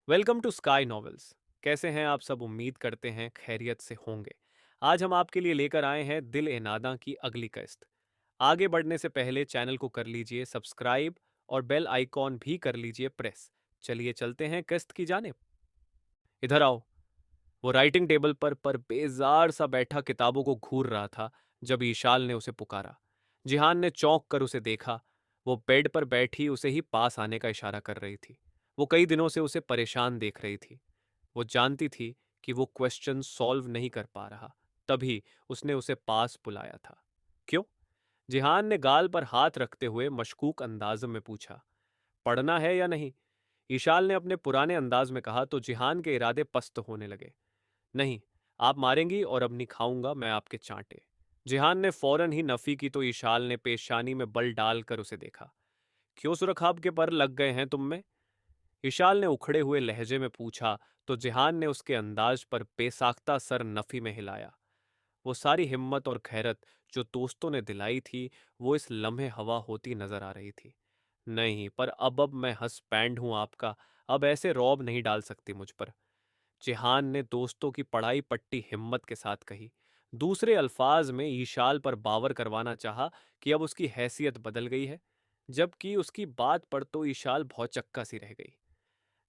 Welcome to sky novels. कैसे हैं आप सब? उम्मीद करते हैं खैरियत से होंगे। आज हम आपके लिए लेकर आए हैं दिल ए नादा की अगली किस्त। आगे बढ़ने से पहले चैनल को कर लीजिए सब्सक्राइब और बेल आइकॉन भी कर लीजिए प्रेस। चलिए चलते हैं किस्त की जानिब। इधर आओ। वो राइटिंग टेबल पर बेजार सा बैठा किताबों को घूर रहा था जब ईशाल ने उसे पुकारा। जिहान ने चौंक कर उसे देखा। वो बेड पर बैठी उसे ही पास आने का इशारा कर रही थी। वो कई दिनों से उसे परेशान देख रही थी। वो जानती थी कि वो क्वेश्चन सॉल्व नहीं कर पा रहा, तभी उसने उसे पास बुलाया था। क्यों? जिहान ने गाल पर हाथ रखते हुए मशकूक अंदाज में पूछा। पढ़ना है या नहीं? ईशाल ने अपने पुराने अंदाज में कहा तो जिहान के इरादे पस्त होने लगे। नहीं, आप मारेंगी और अब नहीं खाऊंगा मैं आपके चांटे। जिहान ने फौरन ही नफी की तो ईशाल ने पेशानी में बल डालकर उसे देखा। क्यों सुरखाब के पर लग गए हैं तुम में? विशाल ने उखड़े हुए लहजे में पूछा तो जिहान ने उसके अंदाज पर बेसाख्ता सर नफी में हिलाया। वो सारी हिम्मत और खैरत जो दोस्तों ने दिलाई थी वो इस लम्हे हवा होती नजर आ रही थी। नहीं, पर अब मैं हंस बैंड हूं आपका। अब ऐसे रौब नहीं डाल सकती मुझ पर। जिहान ने दोस्तों की पढ़ाई पट्टी हिम्मत के साथ कही। दूसरे अल्फाज में ईशाल पर बावर करवाना चाहा कि अब उसकी हैसियत बदल गई है, जबकि उसकी बात पर तो ईशाल भौचक्का सी रह गई।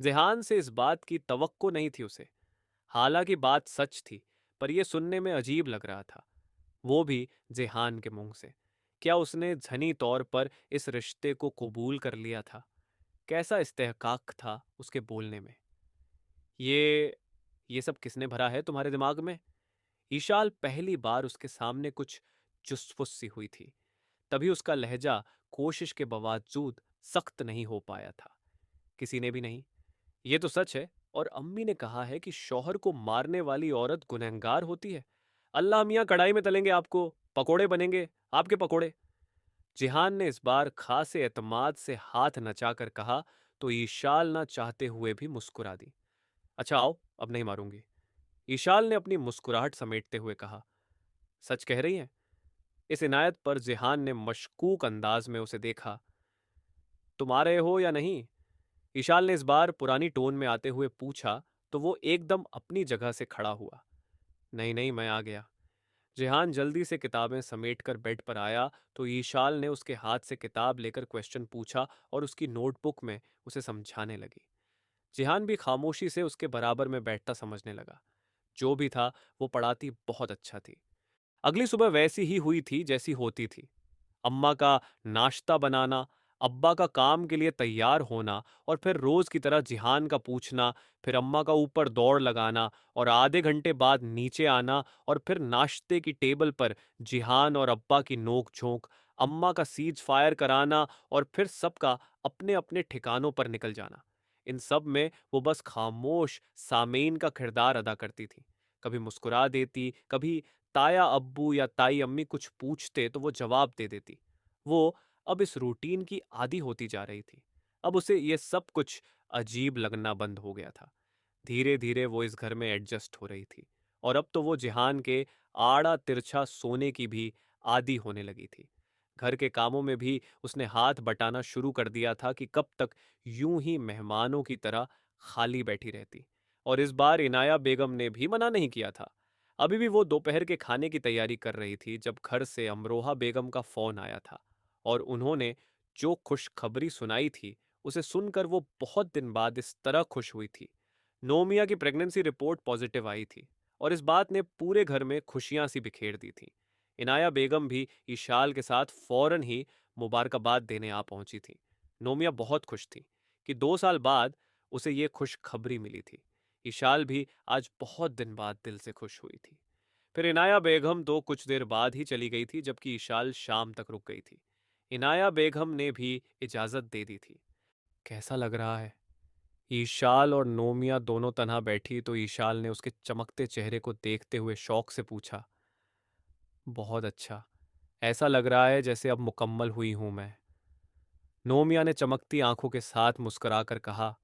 जेहान से इस बात की तवक्को नहीं थी उसे। हालांकि बात सच थी, पर यह सुनने में अजीब लग रहा था, वो भी जेहान के मुंह से। क्या उसने झनी तौर पर इस रिश्ते को कबूल कर लिया था? कैसा इस्तेहकाक था उसके बोलने में। ये ये सब किसने भरा है तुम्हारे दिमाग में? ईशाल पहली बार उसके सामने कुछ चुस्फुस सी हुई थी, तभी उसका लहजा कोशिश के बावजूद सख्त नहीं हो पाया था। किसी ने भी नहीं। ये तो सच है। और अम्मी ने कहा है कि शौहर को मारने वाली औरत गुनहगार होती है। अल्लाह मियाँ कढ़ाई में तलेंगे आपको, पकोड़े बनेंगे, आपके पकोड़े। जिहान ने इस बार खासे एतमाद से हाथ नचाकर कहा तो ईशाल ना चाहते हुए भी मुस्कुरा दी। अच्छा आओ, अब नहीं मारूंगी। ईशाल ने अपनी मुस्कुराहट समेटते हुए कहा। सच कह रही हैं? इस इनायत पर जिहान ने मशकूक अंदाज में उसे देखा। तुम आ रहे हो या नहीं? ईशाल ने इस बार पुरानी टोन में आते हुए पूछा तो वो एकदम अपनी जगह से खड़ा हुआ। नहीं नहीं, मैं आ गया। जिहान जल्दी से किताबें समेटकर बेड पर आया तो ईशाल ने उसके हाथ से किताब लेकर क्वेश्चन पूछा और उसकी नोटबुक में उसे समझाने लगी। जिहान भी खामोशी से उसके बराबर में बैठता समझने लगा। जो भी था वो पढ़ाती बहुत अच्छा थी। अगली सुबह वैसी ही हुई थी जैसी होती थी। अम्मा का नाश्ता बनाना, अब्बा का काम के लिए तैयार होना और फिर रोज की तरह जिहान का पूछना, फिर अम्मा का ऊपर दौड़ लगाना और आधे घंटे बाद नीचे आना और फिर नाश्ते की टेबल पर जिहान और अब्बा की नोक झोंक, अम्मा का सीज फायर कराना और फिर सबका अपने अपने ठिकानों पर निकल जाना। इन सब में वो बस खामोश सामेन का किरदार अदा करती थी। कभी मुस्कुरा देती, कभी ताया अब्बू या ताई अम्मी कुछ पूछते तो वो जवाब दे देती। वो अब इस रूटीन की आदी होती जा रही थी। अब उसे ये सब कुछ अजीब लगना बंद हो गया था। धीरे धीरे वो इस घर में एडजस्ट हो रही थी और अब तो वो जिहान के आड़ा तिरछा सोने की भी आदी होने लगी थी। घर के कामों में भी उसने हाथ बटाना शुरू कर दिया था कि कब तक यूं ही मेहमानों की तरह खाली बैठी रहती। और इस बार इनाया बेगम ने भी मना नहीं किया था। अभी भी वो दोपहर के खाने की तैयारी कर रही थी जब घर से अमरोहा बेगम का फोन आया था और उन्होंने जो खुशखबरी सुनाई थी उसे सुनकर वो बहुत दिन बाद इस तरह खुश हुई थी। नोमिया की प्रेगनेंसी रिपोर्ट पॉजिटिव आई थी और इस बात ने पूरे घर में खुशियां सी बिखेर दी थी। इनाया बेगम भी इशाल के साथ फौरन ही मुबारकबाद देने आ पहुंची थी। नोमिया बहुत खुश थी कि 2 साल बाद उसे ये खुशखबरी मिली थी। इशाल भी आज बहुत दिन बाद दिल से खुश हुई थी। फिर इनाया बेगम तो कुछ देर बाद ही चली गई थी जबकि इशाल शाम तक रुक गई थी। इनाया बेगम ने भी इजाजत दे दी थी। कैसा लग रहा है? ईशाल और नोमिया दोनों तनहा बैठी तो ईशाल ने उसके चमकते चेहरे को देखते हुए शौक से पूछा। बहुत अच्छा। ऐसा लग रहा है जैसे अब मुकम्मल हुई हूं मैं। नोमिया ने चमकती आंखों के साथ मुस्कुराकर कहा।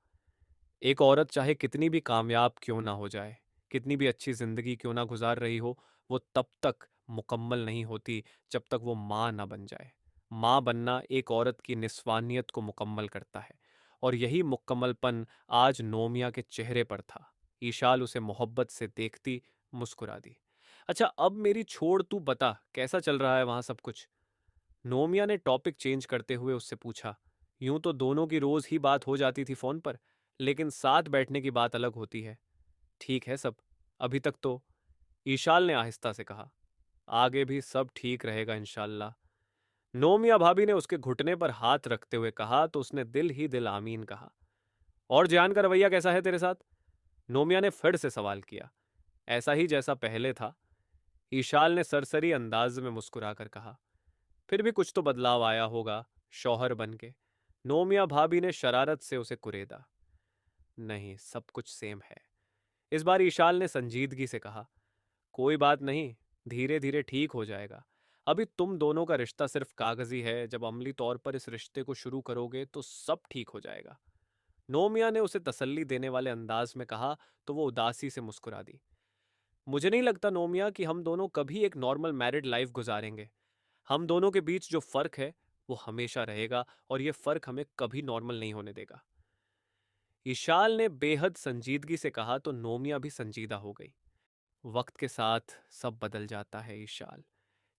एक औरत चाहे कितनी भी कामयाब क्यों ना हो जाए, कितनी भी अच्छी जिंदगी क्यों ना गुजार रही हो, वो तब तक मुकम्मल नहीं होती जब तक वो माँ ना बन जाए। माँ बनना एक औरत की निस्वानियत को मुकम्मल करता है और यही मुकम्मलपन आज नोमिया के चेहरे पर था। ईशाल उसे मोहब्बत से देखती मुस्कुरा दी। अच्छा, अब मेरी छोड़, तू बता कैसा चल रहा है वहां सब कुछ? नोमिया ने टॉपिक चेंज करते हुए उससे पूछा। यूं तो दोनों की रोज ही बात हो जाती थी फोन पर, लेकिन साथ बैठने की बात अलग होती है। ठीक है सब, अभी तक तो, ईशाल ने आहिस्ता से कहा। आगे भी सब ठीक रहेगा इंशाल्लाह। नोमिया भाभी ने उसके घुटने पर हाथ रखते हुए कहा तो उसने दिल ही दिल आमीन कहा। और जान का रवैया कैसा है तेरे साथ? नोमिया ने फिर से सवाल किया। ऐसा ही जैसा पहले था, ईशाल ने सरसरी अंदाज में मुस्कुराकर कहा। फिर भी कुछ तो बदलाव आया होगा, शौहर बन के। नोमिया भाभी ने शरारत से उसे कुरेदा। नहीं, सब कुछ सेम है। इस बार ईशाल ने संजीदगी से कहा। कोई बात नहीं, धीरे धीरे ठीक हो जाएगा। अभी तुम दोनों का रिश्ता सिर्फ कागजी है, जब अमली तौर पर इस रिश्ते को शुरू करोगे तो सब ठीक हो जाएगा। नोमिया ने उसे तसल्ली देने वाले अंदाज में कहा तो वो उदासी से मुस्कुरा दी। मुझे नहीं लगता नोमिया कि हम दोनों कभी एक नॉर्मल मैरिड लाइफ गुजारेंगे। हम दोनों के बीच जो फर्क है वो हमेशा रहेगा, और ये फर्क हमें कभी नॉर्मल नहीं होने देगा। ईशाल ने बेहद संजीदगी से कहा तो नोमिया भी संजीदा हो गई। वक्त के साथ सब बदल जाता है ईशाल।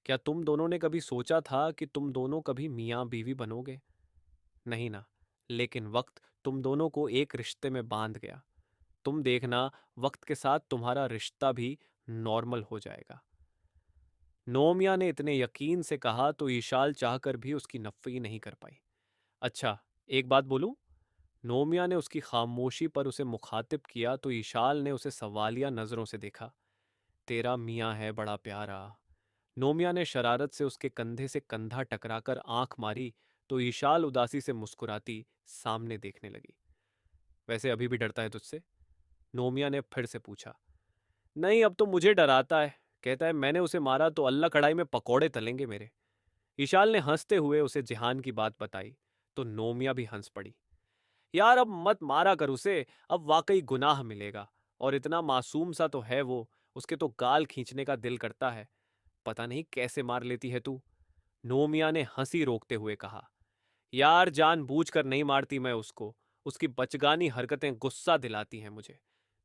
क्या तुम दोनों ने कभी सोचा था कि तुम दोनों कभी मियाँ बीवी बनोगे? नहीं ना। लेकिन वक्त तुम दोनों को एक रिश्ते में बांध गया। तुम देखना, वक्त के साथ तुम्हारा रिश्ता भी नॉर्मल हो जाएगा। नोमिया ने इतने यकीन से कहा तो ईशाल चाहकर भी उसकी नफ़ी नहीं कर पाई। अच्छा, एक बात बोलूं? नोमिया ने उसकी खामोशी पर उसे मुखातिब किया तो ईशाल ने उसे सवालिया नजरों से देखा। तेरा मियाँ है बड़ा प्यारा। नोमिया ने शरारत से उसके कंधे से कंधा टकराकर आंख मारी तो ईशाल उदासी से मुस्कुराती सामने देखने लगी। वैसे अभी भी डरता है तुझसे? नोमिया ने फिर से पूछा। नहीं, अब तो मुझे डराता है। कहता है मैंने उसे मारा तो अल्लाह कढ़ाई में पकौड़े तलेंगे मेरे। ईशाल ने हंसते हुए उसे जिहान की बात बताई तो नोमिया भी हंस पड़ी। यार अब मत मारा कर उसे, अब वाकई गुनाह मिलेगा। और इतना मासूम सा तो है वो, उसके तो गाल खींचने का दिल करता है। पता नहीं कैसे मार लेती है तू। नोमिया ने हंसी रोकते हुए कहा। यार जानबूझकर नहीं मारती मैं उसको, उसकी बचगानी हरकतें गुस्सा दिलाती हैं मुझे।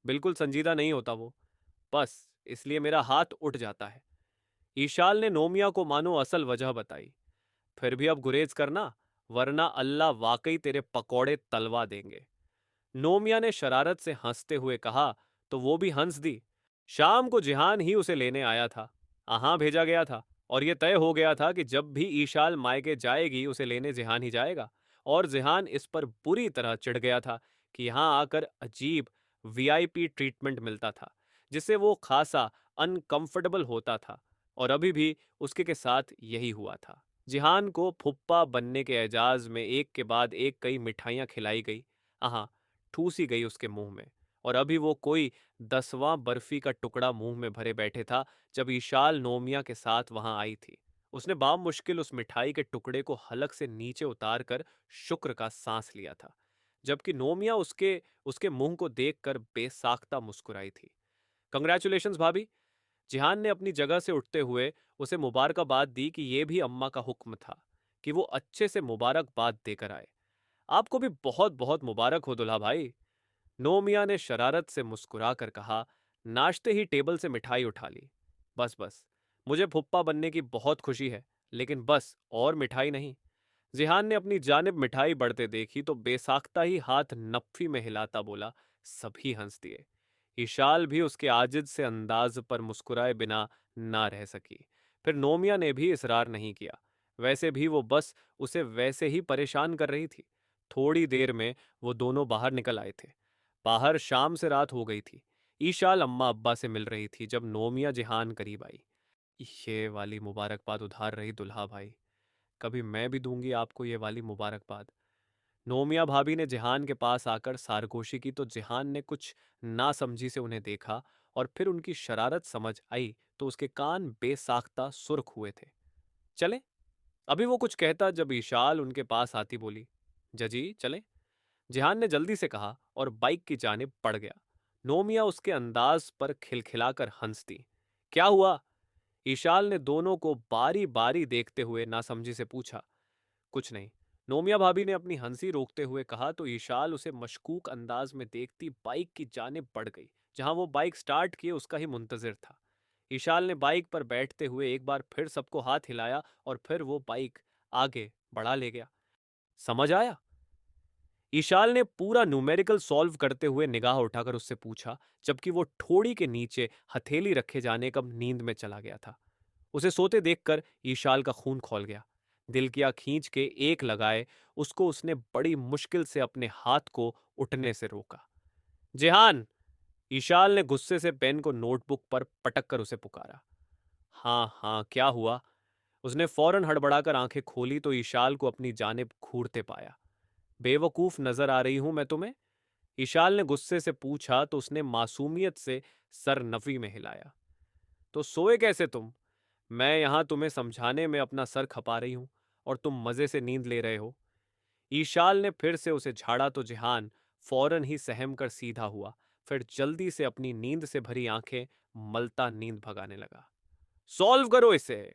बिल्कुल संजीदा नहीं होता वो, बस इसलिए मेरा हाथ उठ जाता है। ईशाल ने नोमिया को मानो असल वजह बताई। फिर भी अब गुरेज करना, वरना अल्लाह वाकई तेरे पकौड़े तलवा देंगे। नोमिया ने शरारत से हंसते हुए कहा तो वो भी हंस दी। शाम को जिहान ही उसे लेने आया था। अहां भेजा गया था, और यह तय हो गया था कि जब भी ईशाल मायके जाएगी उसे लेने जिहान ही जाएगा। और जिहान इस पर बुरी तरह चिढ़ गया था कि यहाँ आकर अजीब वीआईपी ट्रीटमेंट मिलता था, जिससे वो खासा अनकंफर्टेबल होता था। और अभी भी उसके के साथ यही हुआ था। जिहान को फुप्पा बनने के एजाज में एक के बाद एक कई मिठाइयाँ खिलाई गई। हाँ, ठूसी गई उसके मुंह में। और अभी वो कोई 10वां बर्फी का टुकड़ा मुंह में भरे बैठे था जब ईशाल नोमिया के साथ वहां आई थी। उसने बामुश्किल उस मिठाई के टुकड़े को हलक से नीचे उतार कर शुक्र का सांस लिया था, जबकि नोमिया उसके उसके मुंह को देखकर बेसाख्ता मुस्कुराई थी। कंग्रेचुलेशंस भाभी। जिहान ने अपनी जगह से उठते हुए उसे मुबारकबाद दी कि यह भी अम्मा का हुक्म था कि वो अच्छे से मुबारकबाद देकर आए। आपको भी बहुत बहुत मुबारक हो दुल्हा भाई। नोमिया ने शरारत से मुस्कुराकर कहा। नाश्ते ही टेबल से मिठाई उठा ली। बस बस, मुझे फुप्पा बनने की बहुत खुशी है, लेकिन बस और मिठाई नहीं। जिहान ने अपनी जानिब मिठाई बढ़ते देखी तो बेसाख्ता ही हाथ नफ़ी में हिलाता बोला। सभी हंस दिए। इशाल भी उसके आजिज से अंदाज पर मुस्कुराए बिना ना रह सकी। फिर नोमिया ने भी इसरार नहीं किया। वैसे भी वो बस उसे वैसे ही परेशान कर रही थी। थोड़ी देर में वो दोनों बाहर निकल आए थे। बाहर शाम से रात हो गई थी। ईशाल अम्मा अब्बा से मिल रही थी जब नोमिया जिहान करीब आई। ये वाली मुबारकबाद उधार रही दुल्हा भाई। कभी मैं भी दूंगी आपको ये वाली मुबारकबाद। नोमिया भाभी ने जिहान के पास आकर सारगोशी की तो जिहान ने कुछ नासमझी से उन्हें देखा, और फिर उनकी शरारत समझ आई तो उसके कान बेसाख्ता सुर्ख हुए थे। चले? अभी वो कुछ कहता जब ईशाल उनके पास आती बोली। जजी चले? जिहान ने जल्दी से कहा और बाइक की जानिब बढ़ गया। नोमिया उसके अंदाज पर खिलखिलाकर हंसती। क्या हुआ? ईशाल ने दोनों को बारी बारी देखते हुए नासमझी से पूछा। कुछ नहीं, नोमिया भाभी ने अपनी हंसी रोकते हुए कहा तो ईशाल उसे मशकूक अंदाज में देखती बाइक की जानिब बढ़ गई, जहां वो बाइक स्टार्ट किए उसका ही मुंतजिर था। ईशाल ने बाइक पर बैठते हुए एक बार फिर सबको हाथ हिलाया और फिर वो बाइक आगे बढ़ा ले गया। समझ आया? ईशाल ने पूरा न्यूमेरिकल सॉल्व करते हुए निगाह उठाकर उससे पूछा, जबकि वो ठोड़ी के नीचे हथेली रखे जाने का नींद में चला गया था। उसे सोते देखकर ईशाल का खून खौल गया। दिल किया खींच के एक लगाए उसको उसने बड़ी मुश्किल से अपने हाथ को उठने से रोका। जेहान! ईशाल ने गुस्से से पेन को नोटबुक पर पटक कर उसे पुकारा। हाँ हाँ, क्या हुआ? उसने फौरन हड़बड़ाकर आंखें खोली तो ईशाल को अपनी जानिब घूरते पाया। बेवकूफ नजर आ रही हूं मैं तुम्हें? ईशाल ने गुस्से से पूछा तो उसने मासूमियत से सर नफी में हिलाया। तो सोए कैसे तुम? मैं यहां तुम्हें समझाने में अपना सर खपा रही हूं और तुम मजे से नींद ले रहे हो। ईशाल ने फिर से उसे झाड़ा तो जिहान फौरन ही सहम कर सीधा हुआ, फिर जल्दी से अपनी नींद से भरी आंखें मलता नींद भगाने लगा। सॉल्व करो इसे!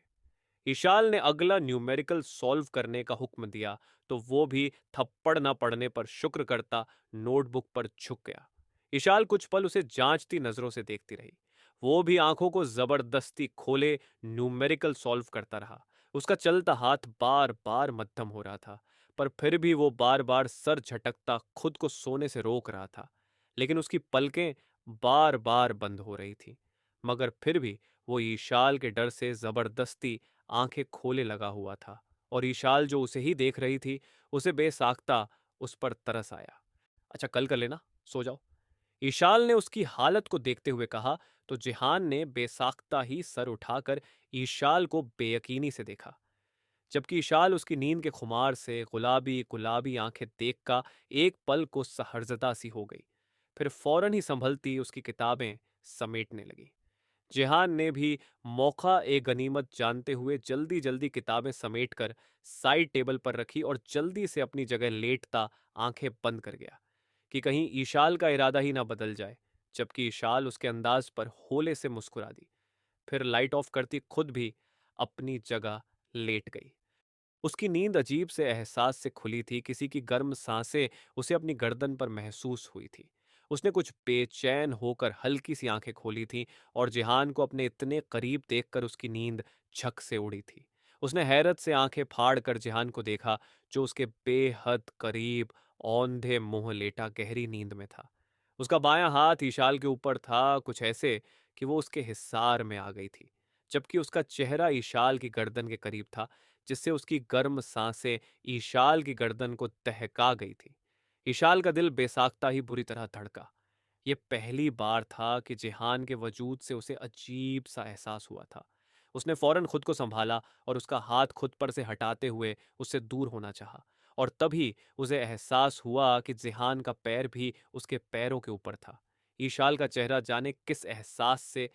ईशाल ने अगला न्यूमेरिकल सॉल्व करने का हुक्म दिया तो वो भी थप्पड़ न पड़ने पर शुक्र करता नोटबुक पर झुक गया। ईशाल कुछ पल उसे जांचती नजरों से देखती रही। वो भी आंखों को जबरदस्ती खोले न्यूमेरिकल सॉल्व करता रहा। उसका चलता हाथ बार बार मध्यम हो रहा था, पर फिर भी वो बार बार सर झटकता खुद को सोने से रोक रहा था। लेकिन उसकी पलकें बार बार बंद हो रही थी, मगर फिर भी वो ईशाल के डर से जबरदस्ती आंखें खोले लगा हुआ था। और ईशाल जो उसे ही देख रही थी, उसे बेसाख्ता उस पर तरस आया। अच्छा, कल कर लेना, सो जाओ। ईशाल ने उसकी हालत को देखते हुए कहा तो जिहान ने बेसाख्ता ही सर उठाकर ईशाल को बेयकीनी से देखा, जबकि ईशाल उसकी नींद के खुमार से गुलाबी गुलाबी आंखें देखकर एक पल को सहरजदा सी हो गई। फिर फौरन ही संभलती उसकी किताबें समेटने लगी। जेहान ने भी मौका ए गनीमत जानते हुए जल्दी जल्दी किताबें समेटकर साइड टेबल पर रखी और जल्दी से अपनी जगह लेटता आंखें बंद कर गया कि कहीं ईशाल का इरादा ही ना बदल जाए। जबकि ईशाल उसके अंदाज पर होले से मुस्कुरा दी, फिर लाइट ऑफ करती खुद भी अपनी जगह लेट गई। उसकी नींद अजीब से एहसास से खुली थी, किसी की गर्म सांसें उसे अपनी गर्दन पर महसूस हुई थी। उसने कुछ बेचैन होकर हल्की सी आंखें खोली थीं और जिहान को अपने इतने करीब देखकर उसकी नींद झक से उड़ी थी। उसने हैरत से आंखें फाड़ कर जिहान को देखा, जो उसके बेहद करीब औंधे मुंह लेटा गहरी नींद में था। उसका बायां हाथ ईशाल के ऊपर था, कुछ ऐसे कि वो उसके हिस्सार में आ गई थी, जबकि उसका चेहरा ईशाल की गर्दन के करीब था, जिससे उसकी गर्म सांसें ईशाल की गर्दन को दहका गई थी। ईशाल का दिल बेसाख्ता ही बुरी तरह धड़का। यह पहली बार था कि जिहान के वजूद से उसे अजीब सा एहसास हुआ था। उसने फौरन खुद को संभाला और उसका हाथ खुद पर से हटाते हुए उससे दूर होना चाहा, और तभी उसे एहसास हुआ कि जिहान का पैर भी उसके पैरों के ऊपर था। ईशाल का चेहरा जाने किस एहसास से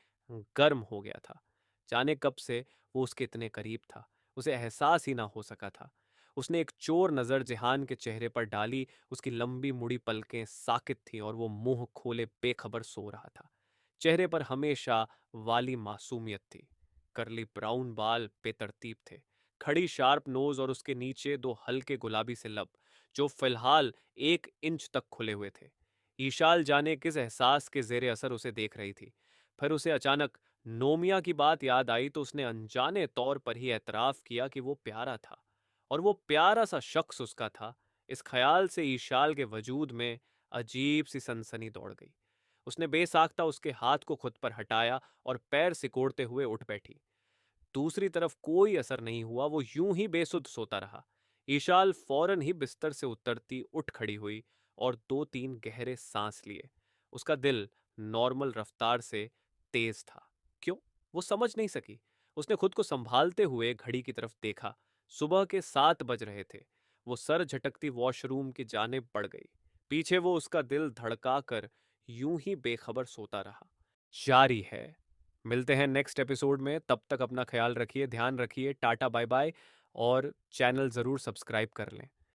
गर्म हो गया था। जाने कब से वो उसके इतने करीब था, उसे एहसास ही ना हो सका था। उसने एक चोर नजर जिहान के चेहरे पर डाली। उसकी लंबी मुड़ी पलकें साकित थीं और वो मुंह खोले बेखबर सो रहा था। चेहरे पर हमेशा वाली मासूमियत थी। करली ब्राउन बाल बेतरतीब थे, खड़ी शार्प नोज और उसके नीचे दो हल्के गुलाबी से लब, जो फिलहाल 1 इंच तक खुले हुए थे। ईशाल जाने किस एहसास के जेरे असर उसे देख रही थी। फिर उसे अचानक नोमिया की बात याद आई तो उसने अनजाने तौर पर ही एतराफ किया कि वो प्यारा था, और वो प्यारा सा शख्स उसका था। इस ख्याल से ईशाल के वजूद में अजीब सी सनसनी दौड़ गई। उसने बेसाख्ता उसके हाथ को खुद पर हटाया और पैर सिकोड़ते हुए उठ बैठी। दूसरी तरफ कोई असर नहीं हुआ, वो यूं ही बेसुध सोता रहा। ईशाल फौरन ही बिस्तर से उतरती उठ खड़ी हुई और 2-3 गहरे सांस लिए। उसका दिल नॉर्मल रफ्तार से तेज था। क्यों? वो समझ नहीं सकी। उसने खुद को संभालते हुए घड़ी की तरफ देखा। सुबह के 7 बज रहे थे। वो सर झटकती वॉशरूम की जानिब बढ़ गई। पीछे वो उसका दिल धड़का कर यूं ही बेखबर सोता रहा। जारी है। मिलते हैं नेक्स्ट एपिसोड में, तब तक अपना ख्याल रखिए, ध्यान रखिए, टाटा बाय बाय, और चैनल ज़रूर सब्सक्राइब कर लें।